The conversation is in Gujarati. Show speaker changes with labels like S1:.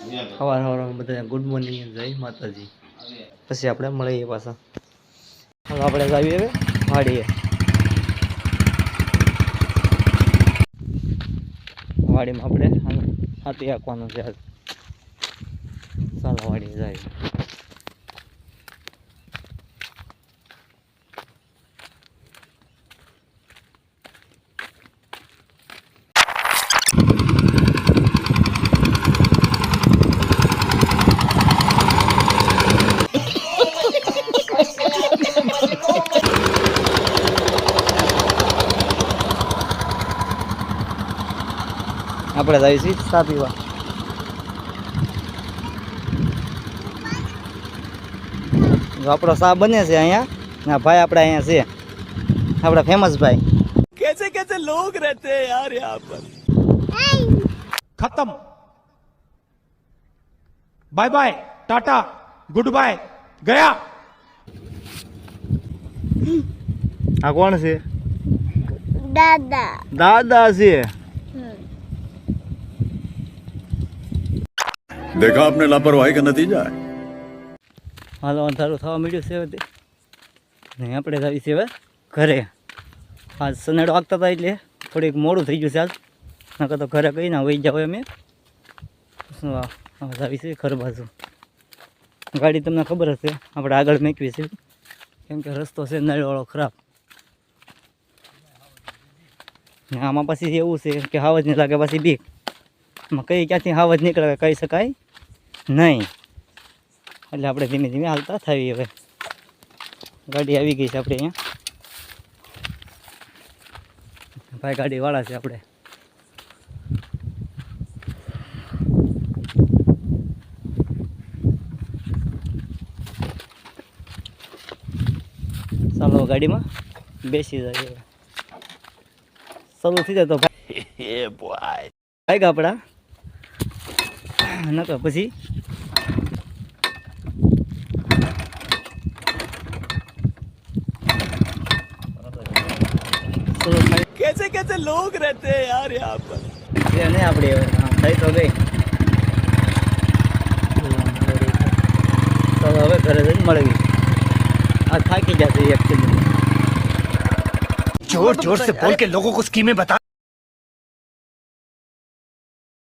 S1: સવાર સવારમાં બધા ગુડ મોર્નિંગ જય માતાજી. પછી આપણે મળીએ પાછા. હવે આપણે આવીએ હવે વાડીએ. વાડીમાં આપણે હાથી હાંકવાનું છે. ચાલો વાડીએ જાય. આપણે જઈએ છીએ ચા પીવા. આપણો ચા બને છે અહીંયા. ના ભાઈ આપણે અહીંયા છે આપણા ફેમસ ભાઈ.
S2: कैसे कैसे लोग रहते हैं यार यहाँ पर. खत्म. Bye bye tata goodbye गया.
S1: આ કોણ છે?
S3: દાદા.
S1: દાદા છે.
S4: देखा आपने लापरवाही का नतीजा है.
S1: હાલો અંધારું થવા મળ્યું છે હવે. ને આપણે આવી છે હવે ઘરે. આજ સનેડો વાગતા હતા એટલે થોડીક મોડું થઈ ગયું છે આજ. નકર તો ઘરે કઈ ના વહી જાવ અમે. શું હવે આવી છે ઘર બાજુ. ગાડી તમને ખબર હશે આપણે આગળ મેકવી છે કેમ કે રસ્તો છે નળવાળો ખરાબ. ને આમાં પછી એવું છે કે હાવજ નહીં લાગે પછી બીક. આમાં કઈ ક્યાંથી હાવજ નીકળે કહી શકાય નહીં. એટલે આપણે ધીમે ધીમે હાલતા થઈએ. હવે ગાડી આવી ગઈ છે આપણે અહીંયા. ભાઈ ગાડીવાળા છે આપણે. ચાલો ગાડીમાં બેસી જાય. ચાલુ થઈ જાય તો ભાઈ ભાઈ આપણા નકર પછી
S2: कैसे कैसे लोग रहते हैं यार यहाँ पर.
S1: નહીં આપણે થઈ તો ગઈ. ચાલો હવે ઘરે જઈને મળવી. આ થાકી જશે એકચ્યુઅલી.
S5: जोर जोर से बोल के लोगों को स्कीमें बता